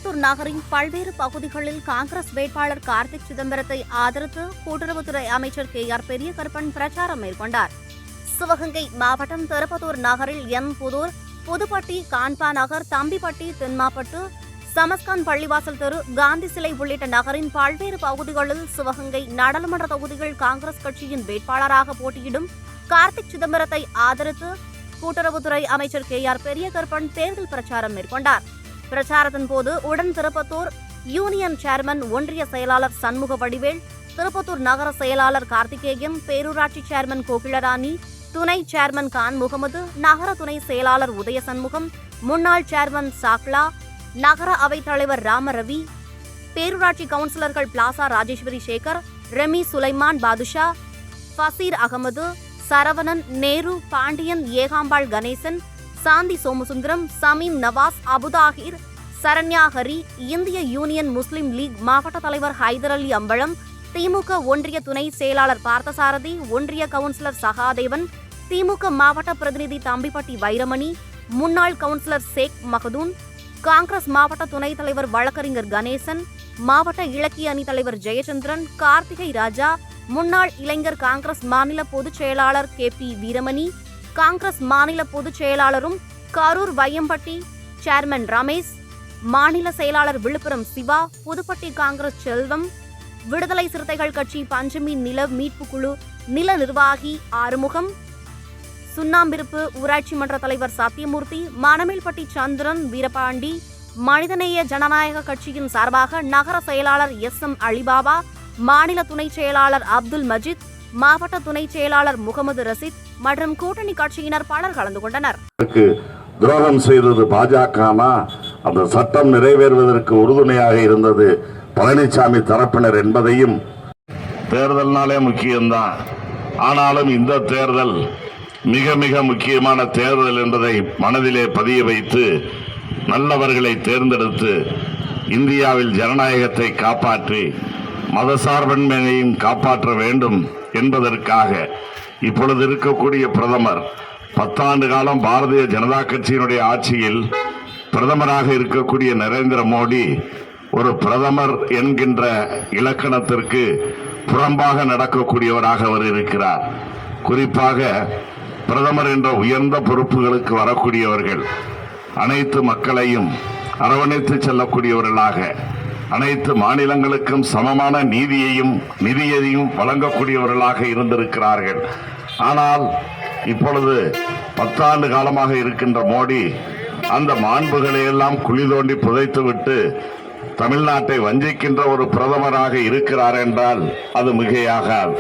திருப்பத்தூர் நகரின் பல்வேறு பகுதிகளில் காங்கிரஸ் வேட்பாளர் கார்த்திக் சிதம்பரத்தை ஆதரித்து கூட்டுறவுத்துறை அமைச்சர் KR பெரியகருப்பன் பிரச்சாரம் மேற்கொண்டார். சிவகங்கை மாவட்டம் திருப்பத்தூர் நகரில் புதூர், புதுப்பட்டி, கான்பா நகர், தம்பிப்பட்டி, தென்மாப்பட்டு, சமஸ்கான் பள்ளிவாசல் தெரு, காந்தி சிலை உள்ளிட்ட நகரின் பல்வேறு பகுதிகளில் சிவகங்கை நாடாளுமன்ற தொகுதிகள் காங்கிரஸ் கட்சியின் வேட்பாளராக போட்டியிடும் கார்த்திக் சிதம்பரத்தை ஆதரித்து கூட்டுறவுத்துறை அமைச்சர் KR பெரியகருப்பன் தேர்தல் பிரச்சாரம் மேற்கொண்டார். பிரச்சாரத்தின் போது உடன் திருப்பத்தூர் யூனியன் சேர்மன் ஒன்றிய செயலாளர் சண்முக வடிவேல், திருப்பத்தூர் நகர செயலாளர் கார்த்திகேயன், பேரூராட்சி சேர்மன் கோகிலராணி, துணை சேர்மன் கான் முகமது, நகர துணை செயலாளர் உதய சண்முகம், முன்னாள் சேர்மன் சாக்லா, நகர அவைத் தலைவர் ராமரவி, பேரூராட்சி கவுன்சிலர்கள் பிளாசா ராஜேஸ்வரி சேகர், ரெமி சுலைமான் பாதுஷா, ஃபசீர் அகமது, சரவணன், நேரு, பாண்டியன், ஏகாம்பாள் கணேசன், சாந்தி சோமசுந்தரம், சமீம் நவாஸ், அபுதாகிர், சரண்யா ஹரி, இந்திய யூனியன் முஸ்லிம் லீக் மாவட்ட தலைவர் ஹைதர் அலி அம்பலம், திமுக ஒன்றிய துணை செயலாளர் பார்த்தசாரதி, ஒன்றிய கவுன்சிலர் சகாதேவன், திமுக மாவட்ட பிரதிநிதி தம்பிப்பட்டி வைரமணி, முன்னாள் கவுன்சிலர் சேக் மகதூன், காங்கிரஸ் மாவட்ட துணைத் தலைவர் வழக்கறிஞர் கணேசன், மாவட்ட இலக்கிய அணி தலைவர் ஜெயச்சந்திரன், கார்த்திகை ராஜா, முன்னாள் இளைஞர் காங்கிரஸ் மாநில பொதுச் செயலாளர் KP வீரமணி, காங்கிரஸ் மாநில பொதுச் செயலாளரும் கரூர் வையம்பட்டி சேர்மன் ரமேஷ், மாநில செயலாளர் விழுப்புரம் சிவா, புதுப்பட்டி காங்கிரஸ் செல்வம், விடுதலை சிறுத்தைகள் கட்சி பஞ்சமி நில மீட்பு குழு நில நிர்வாகி ஆறுமுகம், சுண்ணாம்பிருப்பு ஊராட்சி மன்ற தலைவர் சத்தியமூர்த்தி, மணமேல்பட்டி சந்திரன் வீரபாண்டி, மனிதநேய ஜனநாயக கட்சியின் சார்பாக நகர செயலாளர் SM அலிபாபா, மாநில துணை செயலாளர் அப்துல் மஜித், மாவட்ட துணை செயலாளர் முகமது ரசித் மற்றும் கூட்டணி கட்சியினர் பலர் கலந்து கொண்டனர். துரோகம் செய்தது பாஜகனா? அந்த சட்டம் நிறைவேறுவதற்கு உறுதுணையாக இருந்தது பழனிசாமி தரப்பினர் என்பதையும், தேர்தல்னாலே முக்கியம்தான், ஆனாலும் இந்த தேர்தல் மிக மிக முக்கியமான தேர்தல் என்பதை மனதிலே பதிய வைத்து நல்லவர்களை தேர்ந்தெடுத்து இந்தியாவில் ஜனநாயகத்தை காப்பாற்றி மதசார்பின்மையையும் காப்பாற்ற வேண்டும் என்பதற்காக இப்பொழுது இருக்கக்கூடிய பிரதமர் 10 ஆண்டு காலம் பாரதிய ஜனதா கட்சியினுடைய ஆட்சியில் பிரதமராக இருக்கக்கூடிய நரேந்திர மோடி ஒரு பிரதமர் என்கின்ற இலக்கணத்திற்கு புறம்பாக நடக்கக்கூடியவராக அவர் இருக்கிறார். குறிப்பாக பிரதமர் என்ற உயர்ந்த பொறுப்புகளுக்கு வரக்கூடியவர்கள் அனைத்து மக்களையும் அரவணைத்து செல்லக்கூடியவர்களாக, அனைத்து மாநிலங்களுக்கும் சமமான நிதியையும் வழங்கக்கூடியவர்களாக இருந்திருக்கிறார்கள். ஆனால் இப்பொழுது 10 ஆண்டு காலமாக இருக்கின்ற மோடி அந்த மாண்புகளை எல்லாம் குழி தோண்டி புதைத்துவிட்டு தமிழ்நாட்டை வஞ்சிக்கின்ற ஒரு பிரதமராக இருக்கிறார் என்றால் அது மிகையாகாது.